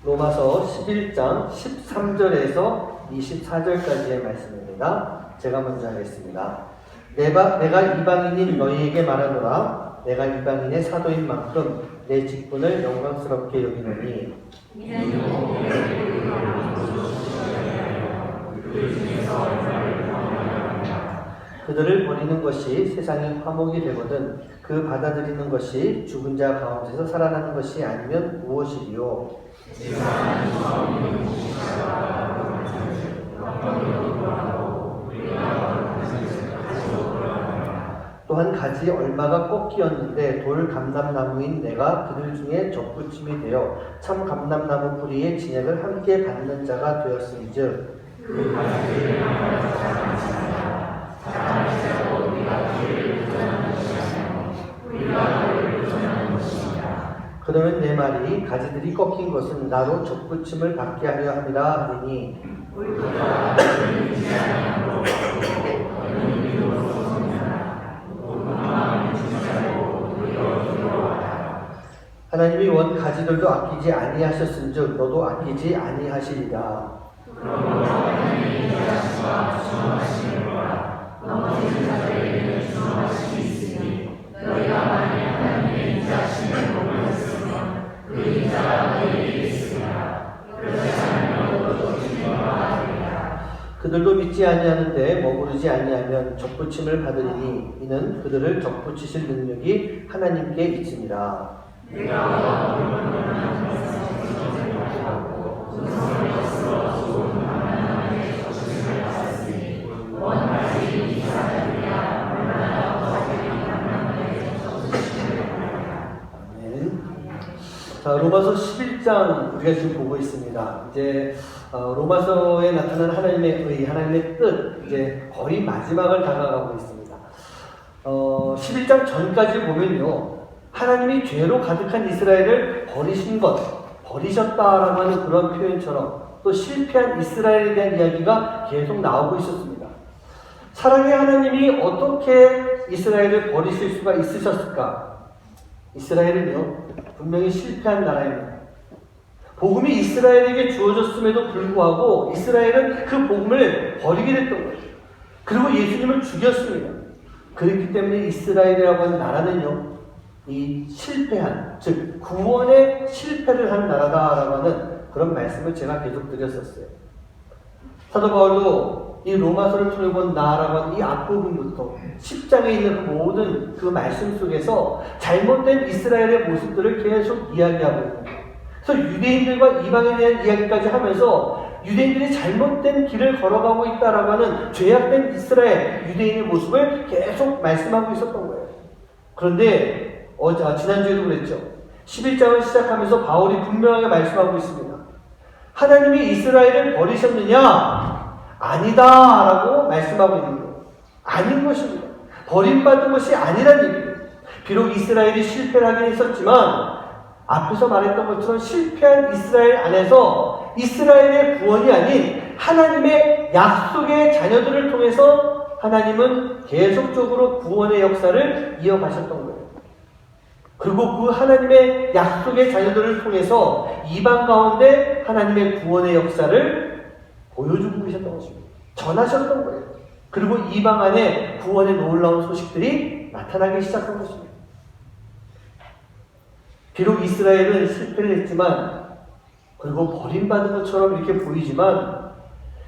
로마서 11장 13절에서 24절까지의 말씀입니다. 제가 먼저 하겠습니다. 내가 이방인인 너희에게 말하노라. 내가 이방인의 사도인 만큼 내 직분을 영광스럽게 여기노니 그들을 버리는 것이 세상의 화목이 되거든 그 받아들이는 것이 죽은 자 가운데서 살아나는 것이 아니면 무엇이리요? 또한 가지 얼마가 꺾이었는데 돌 감람나무인 내가 그들 중에 접붙임이 되어 참 감람나무 뿌리의 진액을 함께 받는 자가 되었음즉 그러면 내 말이 가지들이 꺾인 것은 나로 접붙임을 받게 하려 함이라 하리니 하나님이 원 가지들도 아끼지 아니하셨은즉 너도 아끼지 아니하시리라. 그들도 믿지 아니하는데 머무르지 아니하면 접붙임을 받으리니 이는 그들을 접붙이실 능력이 하나님께 있으니라. 자, 로마서 11장 우리가 지금 보고 있습니다. 이제 로마서에 나타난 하나님의 의, 하나님의 뜻, 이제 거의 마지막을 다가가고 있습니다. 11장 전까지 보면요, 하나님이 죄로 가득한 이스라엘을 버리신 것, 버리셨다라고 하는 그런 표현처럼 또 실패한 이스라엘에 대한 이야기가 계속 나오고 있었습니다. 사랑의 하나님이 어떻게 이스라엘을 버리실 수가 있으셨을까? 이스라엘은요, 분명히 실패한 나라입니다. 복음이 이스라엘에게 주어졌음에도 불구하고 이스라엘은 그 복음을 버리게 됐던 거예요. 그리고 예수님을 죽였습니다. 그렇기 때문에 이스라엘이라고 하는 나라는요, 이 실패한, 즉 구원에 실패를 한 나라다라고 하는 그런 말씀을 제가 계속 드렸었어요. 사도 바울도 이 로마서를 통해 본 나라고 하는 이 앞부분부터 10장에 있는 그 모든 그 말씀 속에서 잘못된 이스라엘의 모습들을 계속 이야기하고 있습니다. 그래서 유대인들과 이방에 대한 이야기까지 하면서 유대인들이 잘못된 길을 걸어가고 있다라고 하는 죄악된 이스라엘, 유대인의 모습을 계속 말씀하고 있었던 거예요. 그런데 지난주에도 그랬죠. 11장을 시작하면서 바울이 분명하게 말씀하고 있습니다. 하나님이 이스라엘을 버리셨느냐? 아니다 라고 말씀하고 있는 거예요. 아닌 것입니다. 버림받은 것이 아니란 얘기예요. 비록 이스라엘이 실패를 하긴 했었지만 앞에서 말했던 것처럼 실패한 이스라엘 안에서 이스라엘의 구원이 아닌 하나님의 약속의 자녀들을 통해서 하나님은 계속적으로 구원의 역사를 이어가셨던 거예요. 그리고 그 하나님의 약속의 자녀들을 통해서 이방 가운데 하나님의 구원의 역사를 보여주고 계셨던 것입니다. 전하셨던 거예요. 그리고 이방 안에 구원의 놀라운 소식들이 나타나기 시작한 것입니다. 비록 이스라엘은 실패를 했지만, 그리고 버림받은 것처럼 이렇게 보이지만,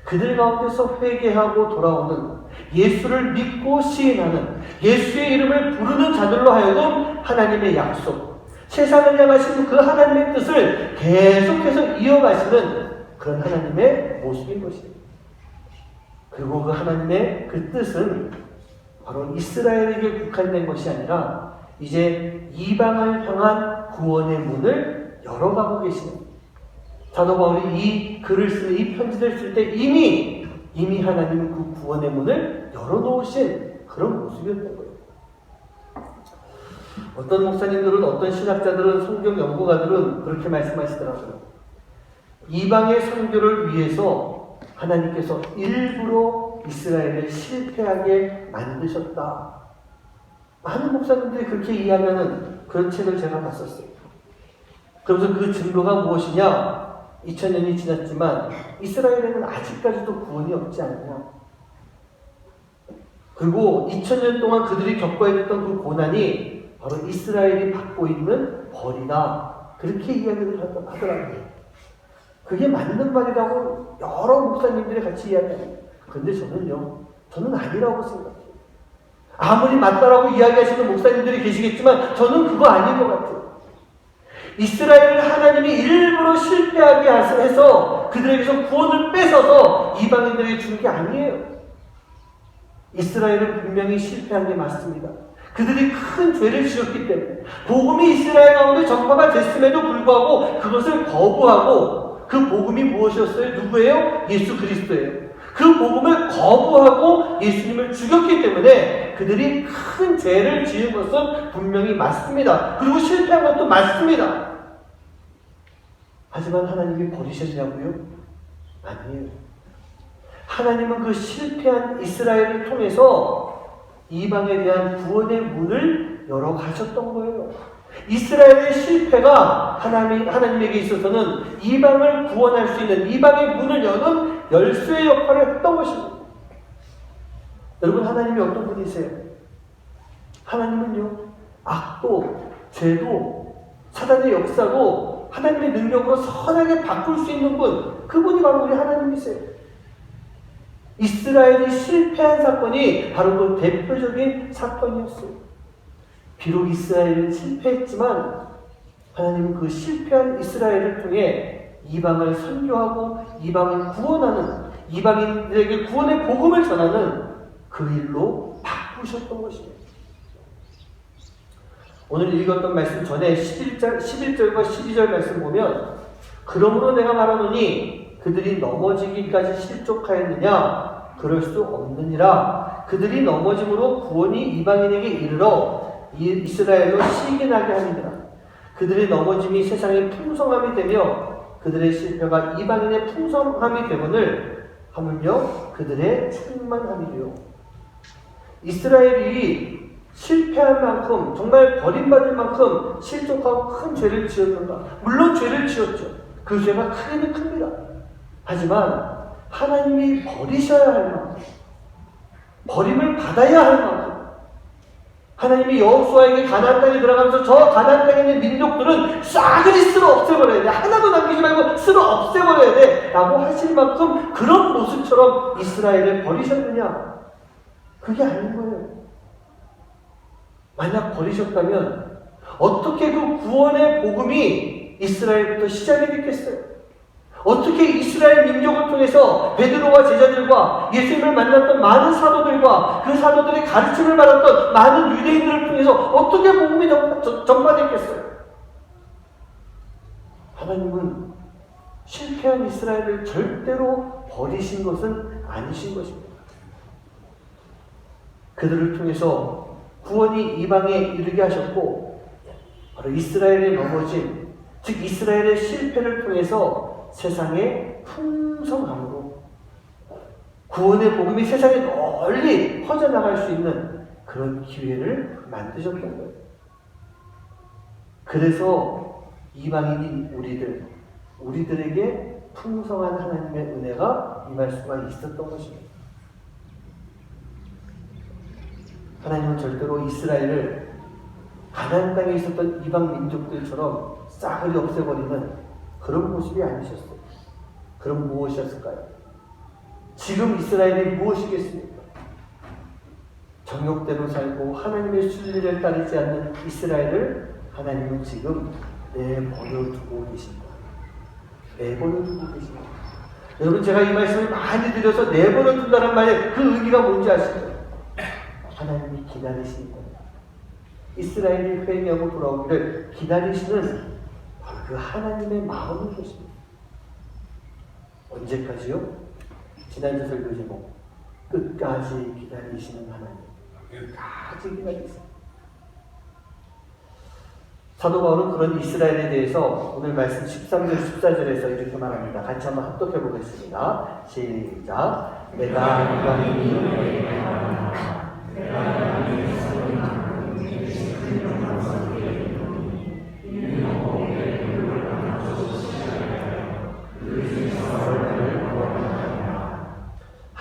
그들 가운데서 회개하고 돌아오는, 예수를 믿고 시인하는, 예수의 이름을 부르는 자들로 하여금 하나님의 약속, 세상을 향하신 그 하나님의 뜻을 계속해서 이어가시는 그런 하나님의 모습인 것입니다. 그리고 그 하나님의 그 뜻은 바로 이스라엘에게 국한된 것이 아니라 이제 이방을 향한 구원의 문을 열어가고 계시는, 사도 바울이 이 글을 쓰는 이 편지를 쓸 때 이미 하나님은 그 구원의 문을 열어놓으신 그런 모습이었던 거예요. 어떤 목사님들은, 어떤 신학자들은, 성경 연구가들은 그렇게 말씀하시더라고요. 이방의 선교를 위해서 하나님께서 일부러 이스라엘을 실패하게 만드셨다. 많은 목사님들이 그렇게 이야기하는 그런 책을 제가 봤었어요. 그러면서 그 증거가 무엇이냐? 2000년이 지났지만 이스라엘에는 아직까지도 구원이 없지 않느냐. 그리고 2000년 동안 그들이 겪어야 했던 그 고난이 바로 이스라엘이 받고 있는 벌이다. 그렇게 이야기를 하더라고요. 그게 맞는 말이라고 여러 목사님들이 같이 이야기합니다. 그런데 저는 아니라고 생각해요. 아무리 맞다라고 이야기하시는 목사님들이 계시겠지만 저는 그거 아닌 것 같아요. 이스라엘을 하나님이 일부러 실패하게 해서 그들에게서 구원을 뺏어서 이방인들에게 준 게 아니에요. 이스라엘은 분명히 실패한 게 맞습니다. 그들이 큰 죄를 지었기 때문에 복음이 이스라엘 가운데 전파가 됐음에도 불구하고 그것을 거부하고 그 복음이 무엇이었어요? 누구예요? 예수 그리스도예요. 그 복음을 거부하고 예수님을 죽였기 때문에 그들이 큰 죄를 지은 것은 분명히 맞습니다. 그리고 실패한 것도 맞습니다. 하지만 하나님이 버리셨냐고요? 아니에요. 하나님은 그 실패한 이스라엘을 통해서 이방에 대한 구원의 문을 열어가셨던 거예요. 이스라엘의 실패가 하나님에게 있어서는 이방을 구원할 수 있는 이방의 문을 여는 열쇠의 역할을 했던 것입니다. 여러분, 하나님이 어떤 분이세요? 하나님은요, 악도, 죄도, 사단의 역사도 하나님의 능력으로 선하게 바꿀 수 있는 분, 그분이 바로 우리 하나님이세요. 이스라엘이 실패한 사건이 바로 그 대표적인 사건이었어요. 비록 이스라엘은 실패했지만 하나님은 그 실패한 이스라엘을 통해 이방을 선교하고 이방을 구원하는, 이방인들에게 구원의 복음을 전하는 그 일로 바꾸셨던 것입니다. 오늘 읽었던 말씀 전에 11절과 12절 말씀 보면, 그러므로 내가 말하노니 그들이 넘어지기까지 실족하였느냐? 그럴 수 없느니라. 그들이 넘어짐으로 구원이 이방인에게 이르러 이스라엘로 시기나게 하니라. 그들의 넘어짐이 세상의 풍성함이 되며 그들의 실패가 이방인의 풍성함이 되거늘 하물며 그들의 충만함이 되요. 이스라엘이 실패할 만큼, 정말 버림받을 만큼 실족하고 큰 죄를 지었는가? 물론 죄를 지었죠. 그 죄가 크기는 큽니다. 하지만 하나님이 버리셔야 할 만큼, 버림을 받아야 할 만큼, 하나님이 여호수아에게 가나안 땅에 들어가면서 저 가나안 땅에 있는 민족들은 싸그리 쓸어 없애버려야 돼. 하나도 남기지 말고 쓸어 없애버려야 돼. 라고 하실 만큼 그런 모습처럼 이스라엘을 버리셨느냐? 그게 아닌 거예요. 만약 버리셨다면 어떻게 그 구원의 복음이 이스라엘부터 시작이 됐겠어요? 어떻게 이스라엘 민족을 통해서 베드로와 제자들과 예수님을 만났던 많은 사도들과 그 사도들의 가르침을 받았던 많은 유대인들을 통해서 어떻게 복음이 전파됐겠어요? 하나님은 실패한 이스라엘을 절대로 버리신 것은 아니신 것입니다. 그들을 통해서 구원이 이방에 이르게 하셨고, 바로 이스라엘의 넘어짐, 즉 이스라엘의 실패를 통해서 세상의 풍성함으로 구원의 복음이 세상에 널리 퍼져나갈 수 있는 그런 기회를 만드셨던 거예요. 그래서 이방인인 우리들에게 풍성한 하나님의 은혜가 임할 수가 있었던 것입니다. 하나님은 절대로 이스라엘을 가나안 땅에 있었던 이방 민족들처럼 싸그리 없애버리는 그런 모습이 아니셨어요. 그럼 무엇이었을까요? 지금 이스라엘이 무엇이겠습니까? 정욕대로 살고 하나님의 순리를 따르지 않는 이스라엘을 하나님은 지금 내버려두고 계십니다. 내버려두고 계십니다. 여러분, 제가 이 말씀을 많이 드려서 내버려둔다는 말의 그 의미가 뭔지 아시죠? 하나님이 기다리시는 겁니다. 이스라엘이 회개하고 돌아오기를 기다리시는 그 하나님의 마음인 것입니다. 언제까지요? 지난주 설교 제목, 끝까지 기다리시는 하나님. 끝까지 기다리세요. 사도 바울은 그런 이스라엘에 대해서 오늘 말씀 13절, 14절에서 이렇게 말합니다. 같이 한번 합독해 보겠습니다. 시작. 내가 이방인이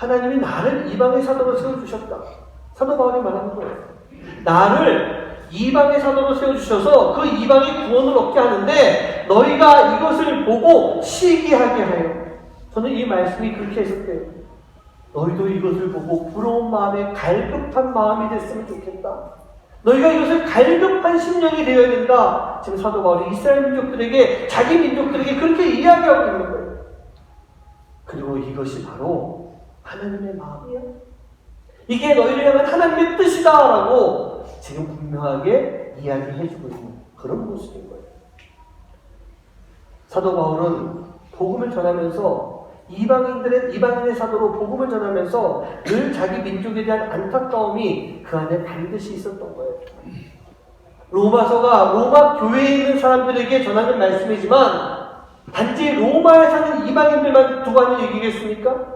하나님이 나를 이방의 사도로 세워주셨다. 사도 바울이 말하는 거예요. 나를 이방의 사도로 세워주셔서 그 이방의 구원을 얻게 하는데 너희가 이것을 보고 시기하게 하여. 저는 이 말씀이 그렇게 해석돼요. 너희도 이것을 보고 부러운 마음에 갈급한 마음이 됐으면 좋겠다. 너희가 이것을 갈급한 심령이 되어야 된다. 지금 사도 바울이 이스라엘 민족들에게, 자기 민족들에게 그렇게 이야기하고 있는 거예요. 그리고 이것이 바로 하나님의 마음이야. 이게 너희를 향한 하나님의 뜻이다라고 지금 분명하게 이야기해주고 있는 그런 모습인 거예요. 사도 바울은 복음을 전하면서 이방인의 사도로 복음을 전하면서 늘 자기 민족에 대한 안타까움이 그 안에 반드시 있었던 거예요. 로마서가 로마 교회에 있는 사람들에게 전하는 말씀이지만 단지 로마에 사는 이방인들만 두고 하는 얘기겠습니까?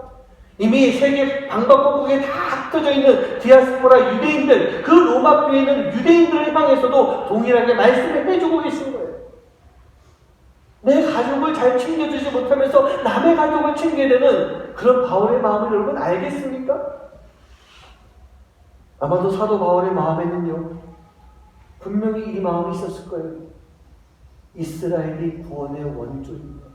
이미 세계 방방곡곡에 다 흩어져 있는 디아스포라 유대인들, 그 로마 교회에 있는 유대인들을 향해서도 동일하게 말씀을 해주고 계신 거예요. 내 가족을 잘 챙겨주지 못하면서 남의 가족을 챙겨야 되는 그런 바울의 마음을 여러분 알겠습니까? 아마도 사도 바울의 마음에는요, 분명히 이 마음이 있었을 거예요. 이스라엘이 구원의 원조입니다.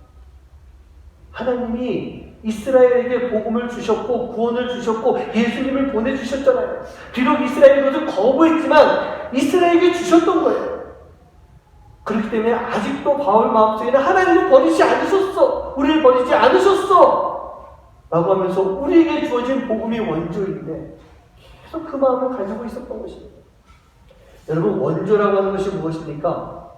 하나님이 이스라엘에게 복음을 주셨고 구원을 주셨고 예수님을 보내주셨잖아요. 비록 이스라엘이 그것을 거부했지만 이스라엘에게 주셨던 거예요. 그렇기 때문에 아직도 바울 마음속에는 하나님을 버리지 않으셨어. 우리를 버리지 않으셨어. 라고 하면서 우리에게 주어진 복음이 원조인데 계속 그 마음을 가지고 있었던 것입니다. 여러분, 원조라고 하는 것이 무엇입니까?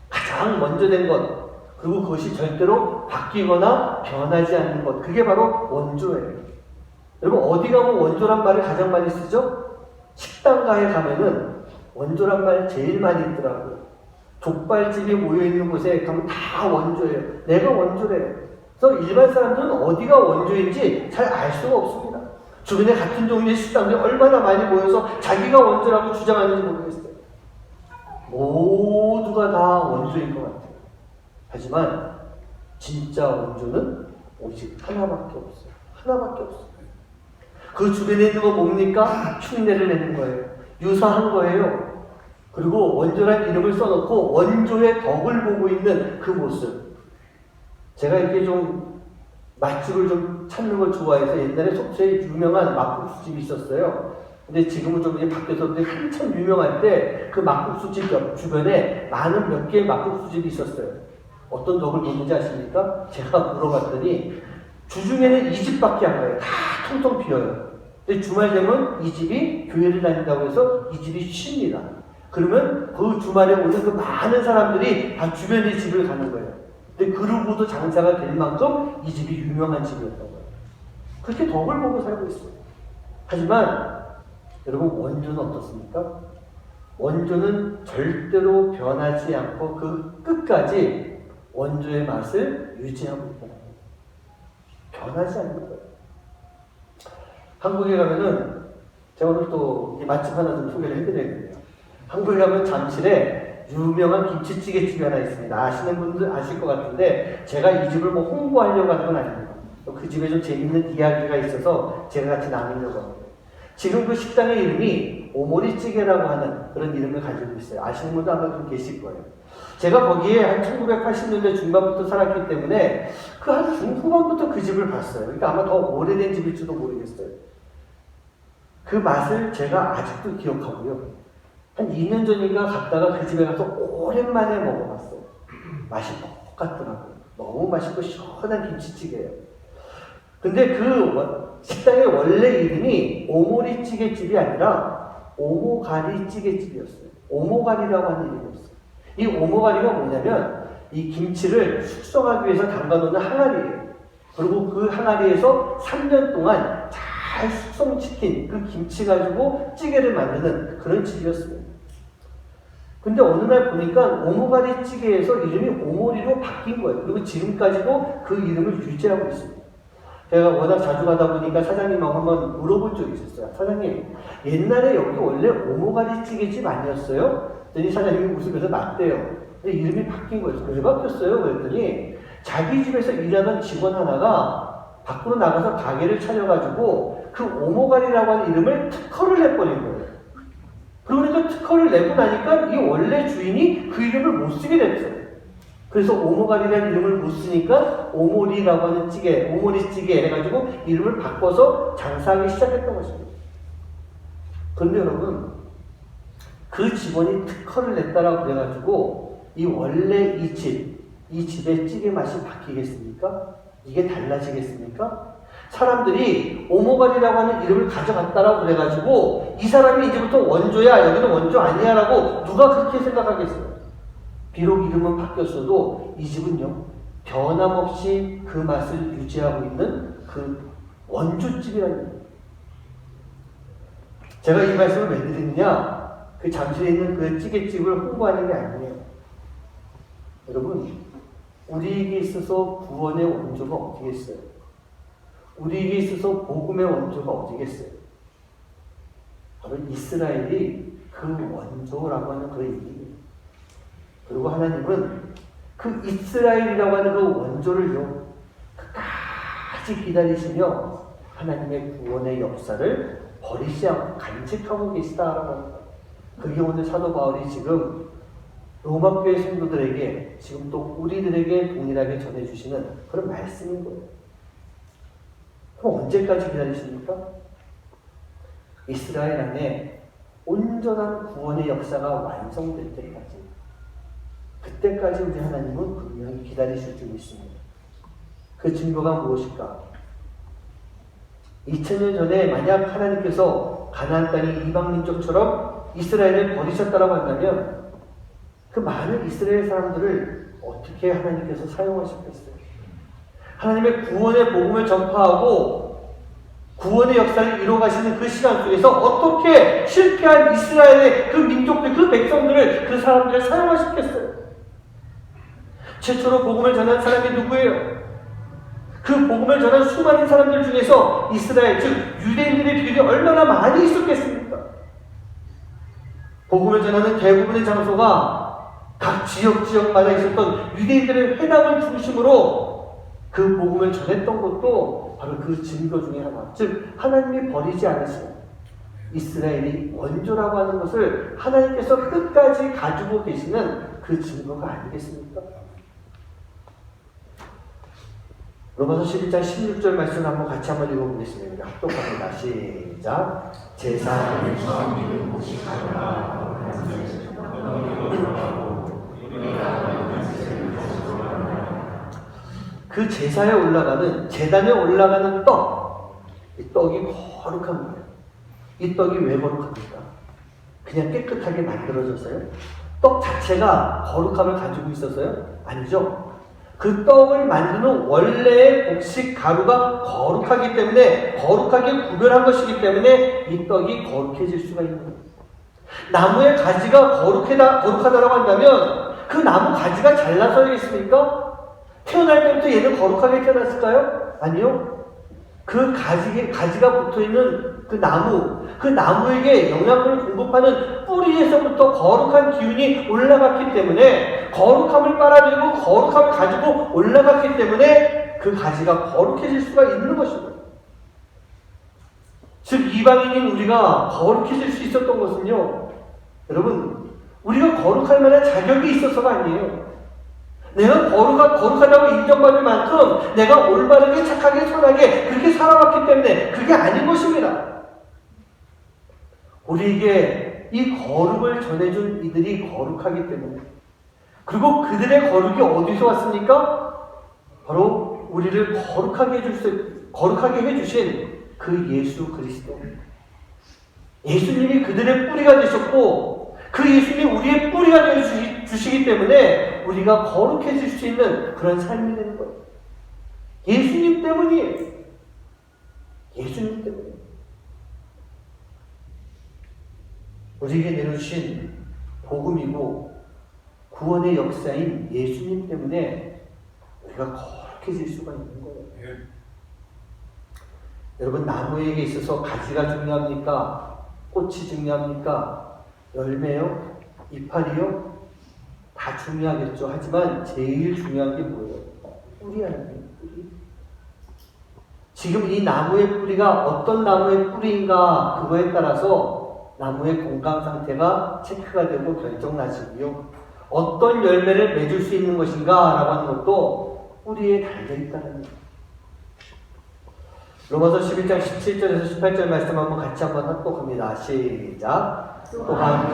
가장 먼저 된 것, 그리고 그것이 절대로 바뀌거나 변하지 않는 것, 그게 바로 원조예요. 여러분, 어디 가면 원조란 말을 가장 많이 쓰죠? 식당가에 가면은 원조란 말 제일 많이 있더라고요. 족발집이 모여있는 곳에 가면 다 원조예요. 내가 원조래요. 그래서 일반 사람들은 어디가 원조인지 잘 알 수가 없습니다. 주변에 같은 종류의 식당들이 얼마나 많이 모여서 자기가 원조라고 주장하는지 모르겠어요. 모두가 다 원조인 것 같아요. 하지만 진짜 원조는 오직 하나밖에 없어요. 하나밖에 없어요. 그 주변에 있는 건 뭡니까? 흉내를 내는 거예요. 유사한 거예요. 그리고 원조란 이름을 써놓고 원조의 덕을 보고 있는 그 모습. 제가 이렇게 좀 맛집을 좀 찾는 걸 좋아해서 옛날에 속초에 유명한 막국수집이 있었어요. 근데 지금은 좀 이제 바뀌어서 한참 유명할 때 그 막국수집 옆 주변에 많은 몇 개의 막국수집이 있었어요. 어떤 덕을 보는지 아십니까? 제가 물어봤더니 주중에는 이 집밖에 안 가요. 다 텅텅 비어요. 근데 주말 되면 이 집이 교회를 다닌다고 해서 이 집이 쉽니다. 그러면 그 주말에 오는 그 많은 사람들이 다 주변의 집을 가는 거예요. 근데 그러고도 장사가 될 만큼 이 집이 유명한 집이었던 거예요. 그렇게 덕을 보고 살고 있어요. 하지만 여러분, 원조는 어떻습니까? 원조는 절대로 변하지 않고 그 끝까지 원조의 맛을 유지하고 있다는 거예요. 변하지 않는 거예요. 한국에 가면은 제가 오늘 또 맛집 하나 좀 소개를 해드려야겠네요. 한국에 가면 잠실에 유명한 김치찌개집이 하나 있습니다. 아시는 분들 아실 것 같은데 제가 이 집을 뭐 홍보하려고 하는 건 아닙니다. 그 집에 좀 재밌는 이야기가 있어서 제가 같이 나누려고 합니다. 지금 그 식당의 이름이 오모리찌개라고 하는 그런 이름을 가지고 있어요. 아시는 분도 아마 좀 계실 거예요. 제가 거기에 한 1980년대 중반부터 살았기 때문에 그 한 중후반부터 그 집을 봤어요. 그러니까 아마 더 오래된 집일지도 모르겠어요. 그 맛을 제가 아직도 기억하고요. 한 2년 전인가 갔다가 그 집에 가서 오랜만에 먹어봤어요. 맛이 똑같더라고요. 너무 맛있고 시원한 김치찌개예요. 근데 그 식당의 원래 이름이 오모리찌개집이 아니라 오모가리찌개집이었어요. 오모가리라고 하는 이름이었어요. 이 오모가리가 뭐냐면 이 김치를 숙성하기 위해서 담가놓는 항아리예요. 그리고 그 항아리에서 3년 동안 잘 숙성시킨 그 김치 가지고 찌개를 만드는 그런 집이었습니다. 근데 어느 날 보니까 오모가리 찌개에서 이름이 오모리로 바뀐 거예요. 그리고 지금까지도 그 이름을 유지하고 있습니다. 제가 워낙 자주 가다 보니까 사장님하고 한번 물어본 적이 있었어요. 사장님, 옛날에 여기 원래 오모가리 찌개집 아니었어요? 그랬더니 사장님이 웃으면서 맞대요. 근데 이름이 바뀐 거예요. 왜 바뀌었어요? 그랬더니 자기 집에서 일하던 직원 하나가 밖으로 나가서 가게를 차려가지고 그 오모가리라고 하는 이름을 특허를 내버린 거예요. 그러니까 특허를 내고 나니까 이 원래 주인이 그 이름을 못 쓰게 됐어요. 그래서 오모가리라는 이름을 못 쓰니까 오모리라고 하는 찌개, 오모리찌개 해가지고 이름을 바꿔서 장사하기 시작했던 것입니다. 그런데 여러분, 그 직원이 특허를 냈다라고 그래가지고 이 원래 이 집의 찌개 맛이 바뀌겠습니까? 이게 달라지겠습니까? 사람들이 오모가리라고 하는 이름을 가져갔다라고 그래가지고 이 사람이 이제부터 원조야, 여기는 원조 아니야 라고 누가 그렇게 생각하겠어요? 비록 이름은 바뀌었어도 이 집은요, 변함없이 그 맛을 유지하고 있는 그 원조집이라는 거예요. 제가 이 말씀을 왜 드리느냐? 그 잠실에 있는 그 찌개집을 홍보하는 게 아니에요. 여러분, 우리에게 있어서 구원의 원조가 어디겠어요? 우리에게 있어서 복음의 원조가 어디겠어요? 바로 이스라엘이 그 원조라고 하는 그 의미예요. 그리고 하나님은 그 이스라엘이라고 하는 그 원조를요, 끝까지 기다리시며 하나님의 구원의 역사를 버리지 않고 간직하고 계시다라고 합니다. 그게 오늘 사도 바울이 지금 로마교회 성도들에게, 지금 또 우리들에게 동일하게 전해주시는 그런 말씀인 거예요. 그럼 언제까지 기다리십니까? 이스라엘 안에 온전한 구원의 역사가 완성될 때까지, 그때까지 우리 하나님은 분명히 기다리실 줄 믿습니다. 그 증거가 무엇일까? 2000년 전에 만약 하나님께서 가나안 땅의 이방 민족처럼 이스라엘을 버리셨다고 한다면 그 많은 이스라엘 사람들을 어떻게 하나님께서 사용하셨겠어요? 하나님의 구원의 복음을 전파하고 구원의 역사를 이루어가시는 그 시간 속에서 어떻게 실패한 이스라엘의 그 민족들, 그 백성들을, 그 사람들을 사용하셨겠어요? 최초로 복음을 전한 사람이 누구예요? 그 복음을 전한 수많은 사람들 중에서 이스라엘, 즉 유대인들의 비율이 얼마나 많이 있었겠습니까? 복음을 전하는 대부분의 장소가 각 지역마다 있었던 유대인들의 회당을 중심으로 그 복음을 전했던 것도 바로 그 증거 중에 하나. 즉 하나님이 버리지 않으신 이스라엘이 원조라고 하는 것을 하나님께서 끝까지 가지고 계시는 그 증거가 아니겠습니까? 로마서 11장 16절 말씀 한번 같이 한번 읽어보겠습니다. 합독합니다. 시작. 제사를 처음 곳이 가라. 그 제사에 올라가는, 제단에 올라가는 떡, 이 떡이 거룩한 거예요. 이 떡이 왜 거룩합니까? 그냥 깨끗하게 만들어졌어요? 떡 자체가 거룩함을 가지고 있어서요? 아니죠. 그 떡을 만드는 원래의 곡식 가루가 거룩하기 때문에, 거룩하게 구별한 것이기 때문에 이 떡이 거룩해질 수가 있는 거예요. 나무의 가지가 거룩하다라고 한다면 그 나무 가지가 잘나서야겠습니까? 태어날 때부터 얘는 거룩하게 태어났을까요? 아니요. 그 가지가 붙어있는 그 나무에게 영양분을 공급하는 뿌리에서부터 거룩한 기운이 올라갔기 때문에, 거룩함을 빨아들이고 거룩함을 가지고 올라갔기 때문에 그 가지가 거룩해질 수가 있는 것입니다. 즉 이방인인 우리가 거룩해질 수 있었던 것은요, 여러분, 우리가 거룩할 만한 자격이 있어서가 아니에요. 내가 거룩하다고 인정받을 만큼 내가 올바르게 착하게 선하게 그렇게 살아왔기 때문에 그게 아닌 것입니다. 우리에게 이 거룩을 전해준 이들이 거룩하기 때문에, 그리고 그들의 거룩이 어디서 왔습니까? 바로 우리를 거룩하게 해주신 그 예수 그리스도. 예수님이 그들의 뿌리가 되셨고 그 예수님이 우리의 뿌리가 되어주시기 때문에 우리가 거룩해질 수 있는 그런 삶이 되는 거예요. 예수님 때문이에요. 예수님 때문에. 우리에게 내려주신 복음이고 구원의 역사인 예수님 때문에 우리가 거룩해질 수가 있는 거예요. 여러분, 나무에게 있어서 가지가 중요합니까? 꽃이 중요합니까? 열매요? 이파리요? 다 중요하겠죠. 하지만 제일 중요한 게 뭐예요? 뿌리 아니에요? 뿌리. 지금 이 나무의 뿌리가 어떤 나무의 뿌리인가 그거에 따라서 나무의 건강 상태가 체크가 되고 결정나지고요. 어떤 열매를 맺을 수 있는 것인가 라고 하는 것도 뿌리에 달려있다는 거예요. 로마서 11장 17절에서 18절 말씀 한번 같이 한번 합독합니다. 시작. 또한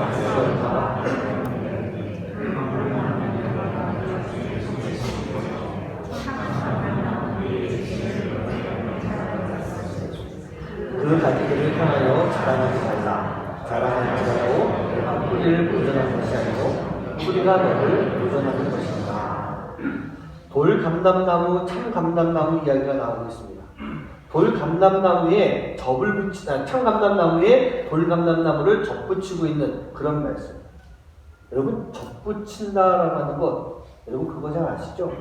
그 가지들을 향하여 자라나지 말라. 자라나지 뿌리를 보존하는 것이 아니고 뿌리가 너를 보존하는 것이다. 돌감람나무, 참감람나무 이야기가 나오고 있습니다. 돌감람나무에 참감람나무에 돌감람나무를 접붙이고 있는 그런 말씀. 여러분, 접붙인다라고 하는 것, 여러분 그거 잘 아시죠?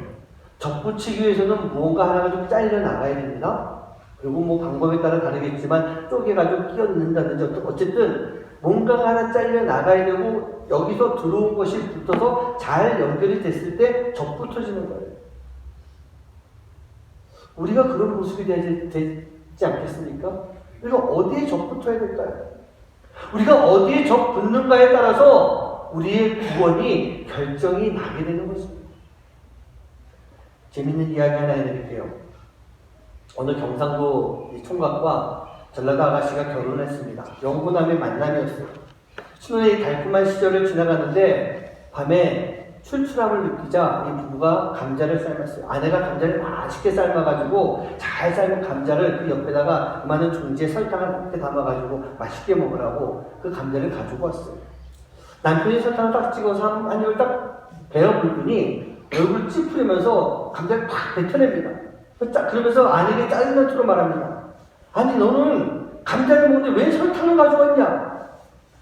접붙이기 위해서는 무언가 하나가 좀 잘려 나가야 됩니다. 그리고 뭐 방법에 따라 다르겠지만 쪼개가지고 끼워 넣는다든지 어쨌든 뭔가가 하나 잘려 나가야 되고 여기서 들어온 것이 붙어서 잘 연결이 됐을 때 접붙어지는 거예요. 우리가 그런 모습이 되지 않겠습니까? 우리가 어디에 접붙어야 될까요? 우리가 어디에 접붙는가에 따라서 우리의 구원이 결정이 나게 되는 것입니다. 재밌는 이야기 하나 해드릴게요. 어느 경상도 총각과 전라도 아가씨가 결혼했습니다. 영혼함의 만남이었어요. 신혼의 달콤한 시절을 지나가는데 밤에 출출함을 느끼자 이 부부가 감자를 삶았어요. 아내가 감자를 맛있게 삶아가지고 잘 삶은 감자를 그 옆에다가 이만한 종지에 설탕을 함께 담아가지고 맛있게 먹으라고 그 감자를 가지고 왔어요. 남편이 설탕을 딱 찍어서 한 입을 딱 베어 물더니 얼굴 찌푸리면서 감자를 팍 뱉어냅니다. 그러면서 아내에게 짜증난 투로 말합니다. 아니 너는 감자를 먹는데 왜 설탕을 가져왔냐?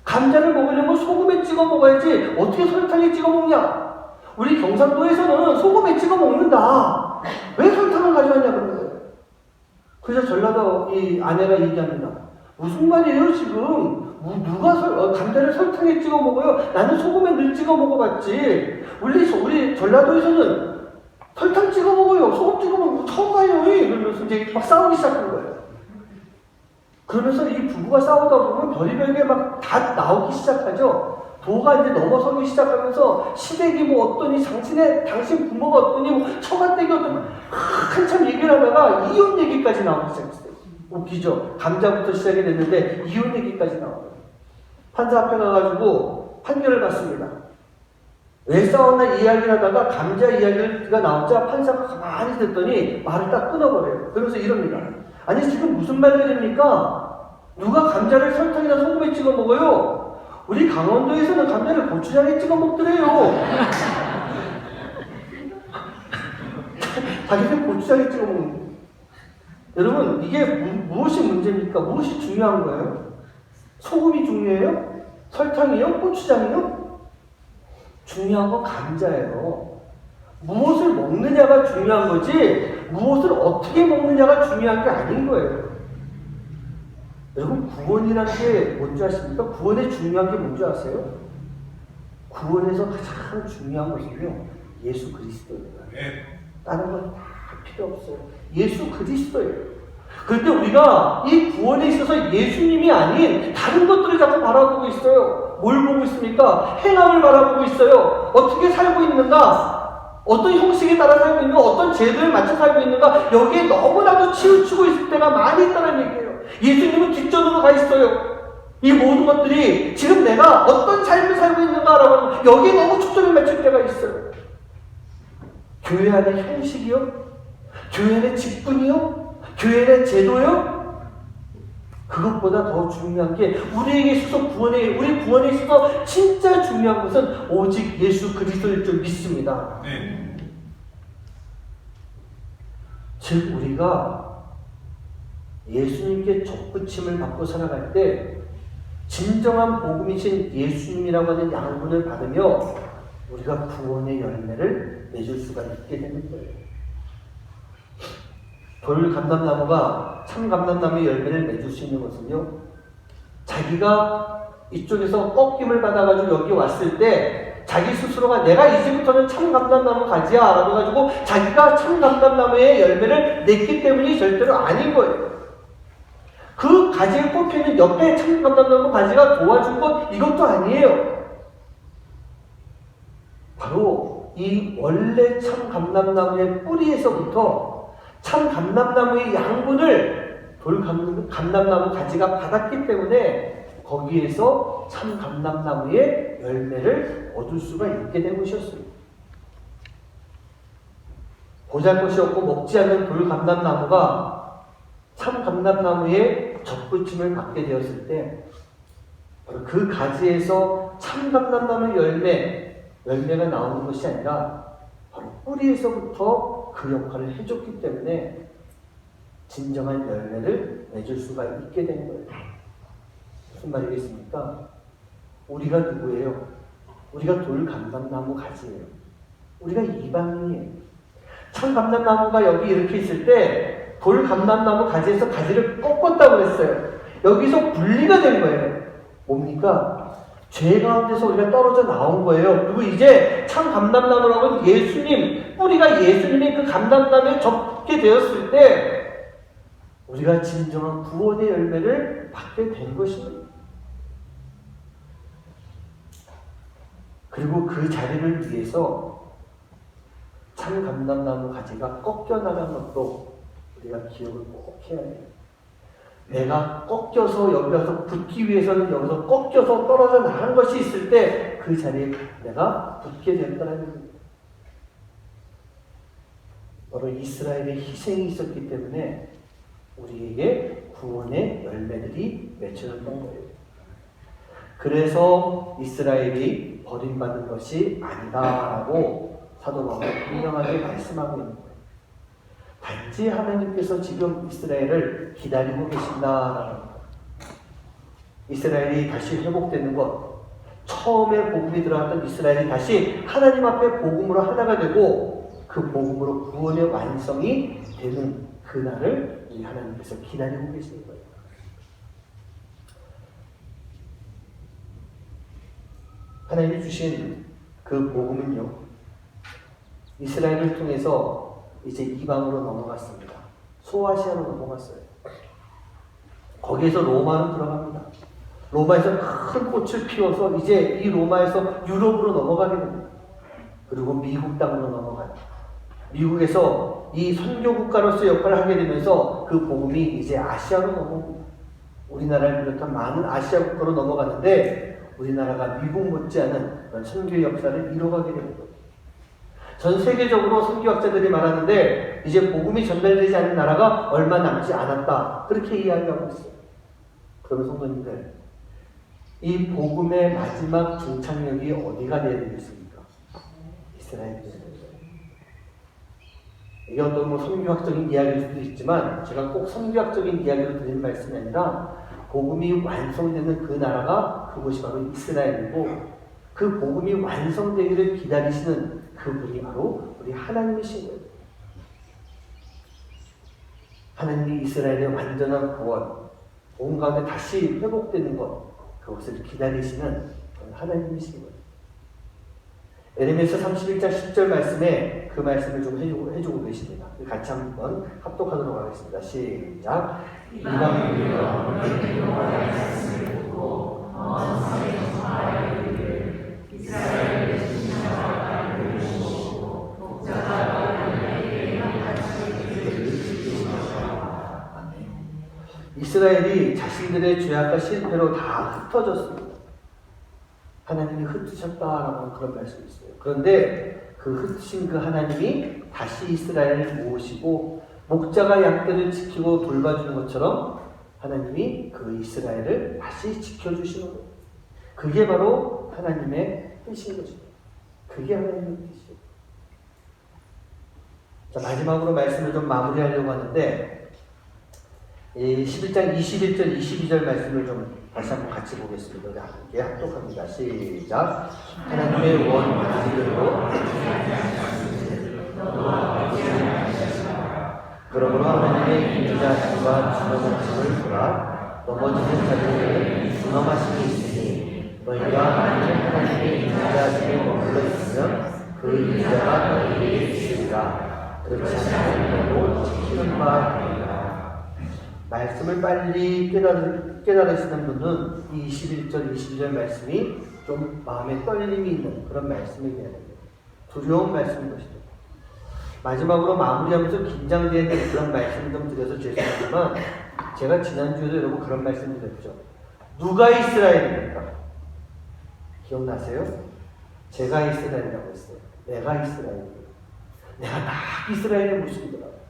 감자를 먹으려면 소금에 찍어 먹어야지 어떻게 설탕에 찍어 먹냐? 우리 경상도에서는 소금에 찍어 먹는다. 왜 설탕을 가져왔냐 그런 거예요. 그래서 전라도 이 아내가 얘기합니다. 무슨 말이에요 지금? 누가 감자를 설탕에 찍어 먹어요? 나는 소금에 늘 찍어 먹어봤지. 우리 전라도에서는 설탕 찍어 먹어요. 소금 찍어 먹고 처음 봐요. 그러면서 이제 막 싸우기 시작한 거예요. 그러면서 이 부부가 싸우다 보면 별의별 게 막 다 나오기 시작하죠. 도가 이제 넘어서기 시작하면서 시댁이 뭐 어떠니, 당신 부모가 어떠니, 뭐 처갓댁이 어떠니, 한참 얘기를 하다가 이혼 얘기까지 나오기 시작했어요. 웃기죠? 감자부터 시작이 됐는데 이혼 얘기까지 나와요. 판사 앞에 가가지고 판결을 받습니다. 왜 싸웠나 이야기를 하다가 감자 이야기가 나오자 판사가 가만히 듣더니 말을 딱 끊어버려요. 그러면서 이럽니다. 아니 지금 무슨 말들입니까? 누가 감자를 설탕이나 소금에 찍어 먹어요? 우리 강원도에서는 감자를 고추장에 찍어 먹더래요. 자기들 고추장에 찍어 먹는 거예요. 여러분 이게 무엇이 문제입니까? 무엇이 중요한 거예요? 소금이 중요해요? 설탕이요? 고추장이요? 중요한 건 감자예요. 무엇을 먹느냐가 중요한 거지 무엇을 어떻게 먹느냐가 중요한 게 아닌 거예요. 여러분 구원이라는 게 뭔지 아십니까? 구원의 중요한 게 뭔지 아세요? 구원에서 가장 중요한 것은요 예수 그리스도입니다. 다른 건 다 필요 없어요. 예수 그리스도예요. 그런데 우리가 이 구원에 있어서 예수님이 아닌 다른 것들을 자꾸 바라보고 있어요. 뭘 보고 있습니까? 행함을 바라보고 있어요. 어떻게 살고 있는가? 어떤 형식에 따라 살고 있는가? 어떤 제도에 맞춰 살고 있는가? 여기에 너무나도 치우치고 있을 때가 많이 있다는 얘기예요. 예수님은 뒷전으로 가 있어요. 이 모든 것들이 지금 내가 어떤 삶을 살고 있는가라고 하는 여기에 너무 초점이 맞출 때가 있어요. 교회 안의 형식이요? 교회 안의 직분이요? 교회 안의 제도요? 그것보다 더 중요한 게 우리에게 있어서 우리 구원에 있어서 진짜 중요한 것은 오직 예수 그리스도일 줄 믿습니다. 네. 즉 우리가 예수님께 접붙임을 받고 살아갈 때 진정한 복음이신 예수님이라고 하는 양분을 받으며 우리가 구원의 열매를 맺을 수가 있게 되는 거예요. 돌감람나무가 참감람나무의 열매를 맺을 수 있는 것은요 자기가 이쪽에서 꺾임을 받아가지고 여기 왔을 때 자기 스스로가 내가 이제부터는 참 감람나무 가지야 라고 해가지고 자기가 참 감람나무의 열매를 냈기 때문이 절대로 아닌 거예요. 그 가지에 꼽히는 옆에 참 감람나무 가지가 도와준 것 이것도 아니에요. 바로 이 원래 참 감람나무의 뿌리에서부터 참 감람나무의 양분을 돌 감람나무 가지가 받았기 때문에 거기에서 참 감람나무의 열매를 얻을 수가 있게 된 것이었습니다. 보잘것이 없고 먹지 않는 돌 감람나무가 참 감람나무의 접붙임을 받게 되었을 때 바로 그 가지에서 참 감람나무 열매가 나오는 것이 아니라 바로 뿌리에서부터 그 역할을 해줬기 때문에 진정한 열매를 맺을 수가 있게 된 거예요. 무슨 말이겠습니까? 우리가 누구예요? 우리가 돌 감람나무 가지예요. 우리가 이방인이에요. 참 감람나무가 여기 이렇게 있을 때 돌 감람나무 가지에서 가지를 꺾었다고 그랬어요. 여기서 분리가 된 거예요. 뭡니까? 죄 가운데서 우리가 떨어져 나온 거예요. 그리고 이제 참 감람나무라고는 예수님, 뿌리가 예수님이 그 감람나무에 접게 되었을 때 우리가 진정한 구원의 열매를 받게 된 것입니다. 그리고 그 자리를 위해서 참 감람나무 가지가 꺾여나간 것도 우리가 기억을 꼭 해야 해요. 내가 꺾여서 여기 와서 붙기 위해서는 여기서 꺾여서 떨어져 나간 것이 있을 때 그 자리에 내가 붙게 된다는 겁니다. 바로 이스라엘의 희생이 있었기 때문에 우리에게 구원의 열매들이 맺혀졌던 거예요. 그래서 이스라엘이 버림받은 것이 아니다라고 사도 바울은 분명하게 말씀하고 있는 거예요. 단지 하나님께서 지금 이스라엘을 기다리고 계신다라는 것. 이스라엘이 다시 회복되는 것. 처음에 복음이 들어갔던 이스라엘이 다시 하나님 앞에 복음으로 하나가 되고 그 복음으로 구원의 완성이 되는 그날을 우리 하나님께서 기다리고 계시는 거예요. 하나님이 주신 그 복음은요, 이스라엘을 통해서 이제 이방으로 넘어갔습니다. 소아시아로 넘어갔어요. 거기에서 로마로 들어갑니다. 로마에서 큰 꽃을 피워서 이제 이 로마에서 유럽으로 넘어가게 됩니다. 그리고 미국 땅으로 넘어가요. 미국에서 이 선교 국가로서 역할을 하게 되면서 그 복음이 이제 아시아로 넘어옵니다. 우리나라를 비롯한 많은 아시아 국가로 넘어가는데 우리나라가 미국 못지않은 그런 선교 역사를 이뤄가게 됩니다. 전 세계적으로 선교학자들이 말하는데 이제 복음이 전달되지 않는 나라가 얼마 남지 않았다. 그렇게 이야기하고 있어요. 그러면 성도님들, 이 복음의 마지막 종착역이 어디가 되어야 되겠습니까? 이스라엘이에요. 이게 어떤 선교학적인 이야기일 수도 있지만 제가 꼭 선교학적인 이야기로 드리는 말씀이 아니라 복음이 완성되는 그 나라가 그것이 바로 이스라엘이고 그 복음이 완성되기를 기다리시는 그분이 바로 우리 하나님이신 거예요. 하나님이 이스라엘의 완전한 구원, 온 가운데 다시 회복되는 것, 그것을 기다리시는 하나님이신 거예요. 에레미야 31장 10절 말씀에 그 말씀을 좀 해주고 계십니다. 같이 한번 합독하도록 하겠습니다. 시작. 이방인들과 내 여호와의 말씀을 듣고 성에 정하여 이르기를 이스라엘의 진정한 말을 들으시고 독자가 너희에게 양같이 지키시리라. 이스라엘이 자신들의 죄악과 실패로 다 흩어졌습니다. 하나님이 흩으셨다라고 그런 말씀이 있어요. 그런데 그 흩으신 그 하나님이 다시 이스라엘을 모으시고 목자가 양떼를 지키고 돌봐주는 것처럼 하나님이 그 이스라엘을 다시 지켜주시는 거예요. 그게 바로 하나님의 뜻인 것입니다. 그게 하나님의 뜻이에요. 자, 마지막으로 말씀을 좀 마무리하려고 하는데 11장 21절 22절 말씀을 좀 다시 한번 같이 보겠습니다. 우리 함께 합독합니다. 시작. 하나님의 원 가지대로 그러므로 하나님의 인자 자와 주님의 말씀을 돌아 넘어지는 자들에게 준엄하심이 있으니 너희가 만일 하나님의 인자하심에 머물러 있으면 그 인자가 너희에게 있으리라. 그렇지 않으면 지키는 바 되리라. 말씀을 빨리 깨달으시는 분은 이 21절, 22절 말씀이 좀 마음에 떨림이 있는 그런 말씀이 되는 거예요. 두려운 말씀인 것이죠. 마지막으로 마무리하면서 긴장되는 그런 말씀을 좀 드려서 죄송하지만 제가 지난주에도 여러분 그런 말씀 드렸죠. 누가 이스라엘입니까? 기억나세요? 제가 이스라엘이라고 했어요. 내가 이스라엘이에요. 내가 딱 이스라엘의 모습이더라고요.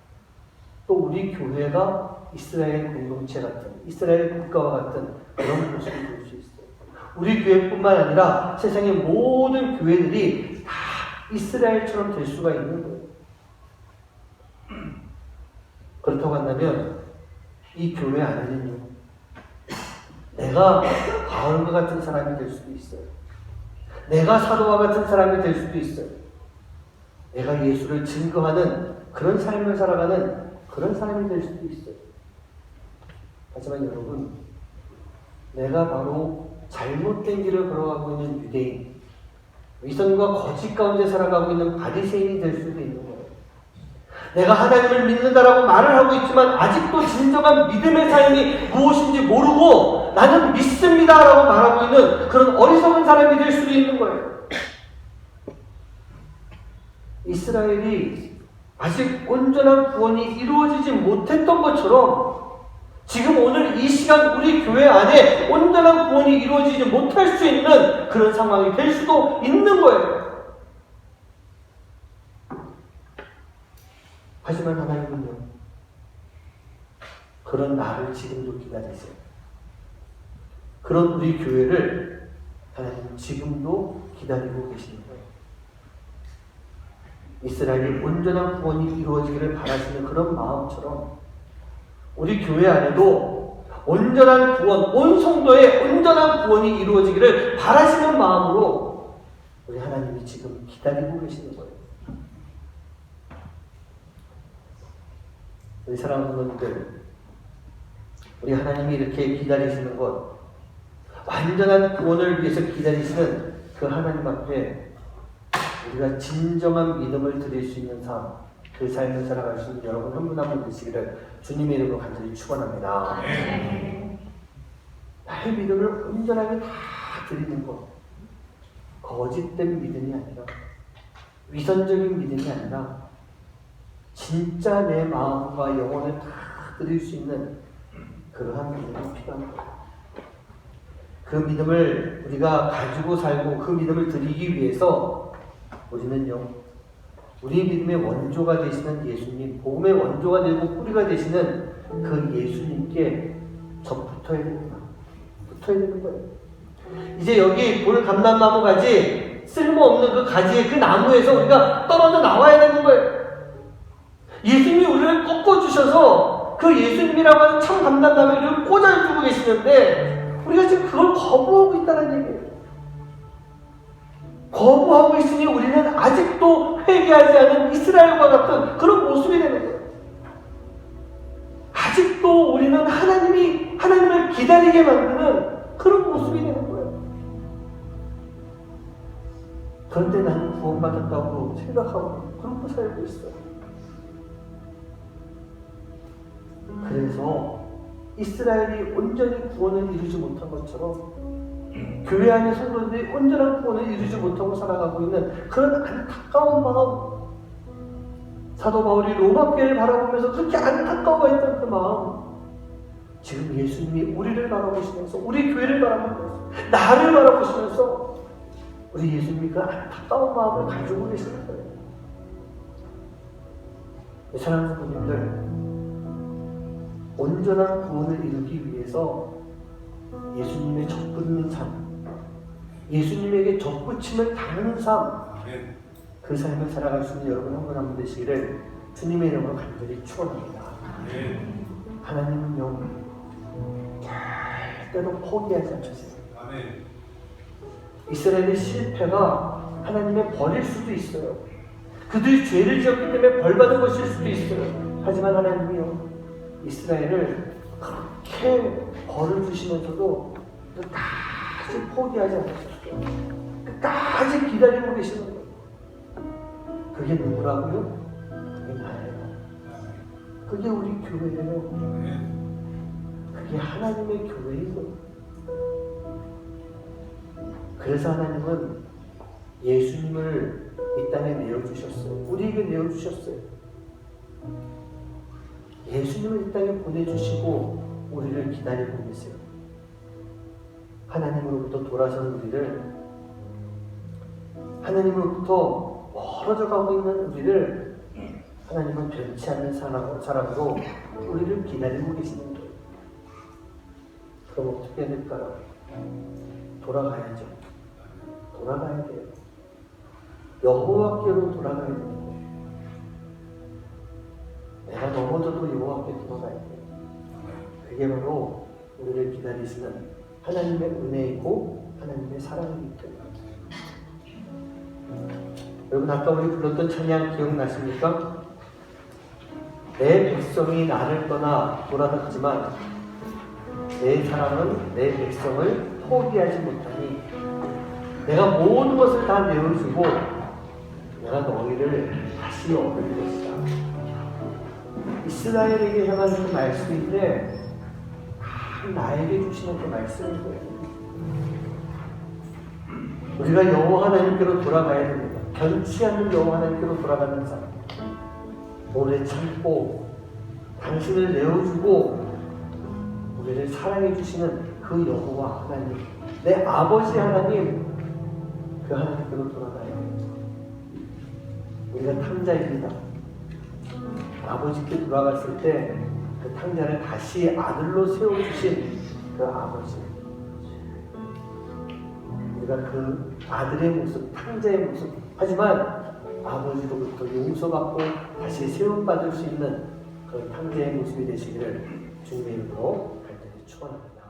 또 우리 교회가 이스라엘 공동체 같은, 이스라엘 국가와 같은 그런 모습이 될 수 있어요. 우리 교회뿐만 아니라 세상의 모든 교회들이 다 이스라엘처럼 될 수가 있는 거예요. 그렇다고 한다면 이 교회 안에는요, 내가 바울과 같은 사람이 될 수도 있어요. 내가 사도와 같은 사람이 될 수도 있어요. 내가 예수를 증거하는 그런 삶을 살아가는 그런 사람이 될 수도 있어요. 하지만 여러분, 내가 바로 잘못된 길을 걸어가고 있는 유대인, 위선과 거짓 가운데 살아가고 있는 바리새인이 될 수도 있는 거예요. 내가 하나님을 믿는다라고 말을 하고 있지만 아직도 진정한 믿음의 삶이 무엇인지 모르고 나는 믿습니다라고 말하고 있는 그런 어리석은 사람이 될 수도 있는 거예요. 이스라엘이 아직 온전한 구원이 이루어지지 못했던 것처럼 지금 오늘 이 시간 우리 교회 안에 온전한 구원이 이루어지지 못할 수 있는 그런 상황이 될 수도 있는 거예요. 하지만 하나님은요, 그런 나를 지금도 기다리세요. 그런 우리 교회를 하나님은 지금도 기다리고 계시는 거예요. 이스라엘이 온전한 구원이 이루어지기를 바라시는 그런 마음처럼 우리 교회 안에도 온전한 구원, 온 성도의 온전한 구원이 이루어지기를 바라시는 마음으로 우리 하나님이 지금 기다리고 계시는 거예요. 우리 사랑하는 분들, 우리 하나님이 이렇게 기다리시는 것, 완전한 구원을 위해서 기다리시는 그 하나님 앞에 우리가 진정한 믿음을 드릴 수 있는 삶, 그 삶을 살아갈 수 있는 여러분 한 분 한 분 되시기를 주님의 이름으로 간절히 축원합니다. 나의 믿음을 온전하게 다 드리는 것, 거짓된 믿음이 아니라, 위선적인 믿음이 아니라 진짜 내 마음과 영혼을 다 드릴 수 있는 그러한 믿음이 필요한 거예요. 그 믿음을 우리가 가지고 살고 그 믿음을 드리기 위해서 우리는요, 우리 믿음의 원조가 되시는 예수님, 복음의 원조가 되고 뿌리가 되시는 그 예수님께 붙어야 됩니다. 붙어야 되는 거예요. 이제 여기 볼 감람나무 가지, 쓸모없는 그 가지의 그 나무에서 우리가 떨어져 나와야 되는 거예요. 예수님이 우리를 꺾어주셔서 그 예수님이라고 하는 참 감람나무를 꽂아주고 계시는데 우리가 지금 그걸 거부하고 있다는 얘기예요. 거부하고 있으니 우리는 아직도 회개하지 않은 이스라엘과 같은 그런 모습이 되는 거예요. 아직도 우리는 하나님을 기다리게 만드는 그런 모습이 되는 거예요. 그런데 나는 구원받았다고 생각하고 그렇게 살고 있어요. 그래서 이스라엘이 온전히 구원을 이루지 못한 것처럼 교회 안의 성도들이 온전한 구원을 이루지 못하고 살아가고 있는 그런 안타까운 마음, 사도 바울이 로마교회를 바라보면서 그렇게 안타까워했던 그 마음, 지금 예수님이 우리를 바라보시면서, 우리 교회를 바라보면서, 나를 바라보시면서 우리 예수님이 그 안타까운 마음을 가지고 계시는 거예요. 사랑하는 분님들, 온전한 구원을 이루기 위해서 예수님의 접붙는 삶, 예수님에게 접붙임을 당하는 삶, 그 삶을 살아갈 수 있는 여러분 한 분 한 분 되시기를 주님의 이름으로 간절히 축원합니다. 하나님은요, 절대로 포기하지 않으세요. 이스라엘의 실패가 하나님의 벌일 수도 있어요. 그들이 죄를 지었기 때문에 벌받은 것일 수도 있어요. 하지만 하나님이요, 이스라엘을 그렇게 벌을 주시면서도 다 끝까지 포기하지 않으셨어요. 끝까지 기다리고 계시는 거예요. 그게 누구라고요? 그게 나예요. 그게 우리 교회예요. 그게 하나님의 교회인 거예요. 그래서 하나님은 예수님을 이 땅에 내어주셨어요. 우리에게 내어주셨어요. 예수님을 이 땅에 보내주시고 우리를 기다리고 계세요. 하나님으로부터 돌아선 우리를, 하나님으로부터 멀어져 가고 있는 우리를 하나님은 변치 않는 사람으로 우리를 기다리고 계시는 거예요. 그럼 어떻게 해야 될까요? 돌아가야죠. 돌아가야 돼요. 여호와께로 돌아가야 돼요. 내가 넘어져도 여호와께 돌아가야 돼요. 그게 바로 우리를 기다리시는 하나님의 은혜이고 하나님의 사랑이기 때문에. 여러분 아까 우리 불렀던 찬양 기억나십니까? 내 백성이 나를 떠나 돌아섰지만 내 사랑은 내 백성을 포기하지 못하니 내가 모든 것을 다 내어주고 내가 너희를 다시 얻을 것이다. 이스라엘에게 향한 그 말씀인데 나에게 주시는 그 말씀인 거예요. 우리가 여호와 하나님께로 돌아가야 됩니다. 변치 않는 여호와 하나님께로 돌아가는 삶. 오래 참고 당신을 내어주고 우리를 사랑해 주시는 그 여호와 하나님, 내 아버지 하나님, 그 하나님께로 돌아가야 돼요. 우리가 탕자입니다. 아버지께 돌아갔을 때 그 탕자를 다시 아들로 세워주신 그 아버지, 우리가 그 아들의 모습, 탕자의 모습, 하지만 아버지로부터 용서받고 다시 세움받을 수 있는 그 탕자의 모습이 되시기를 주님의 이름으로 간절히 축원합니다.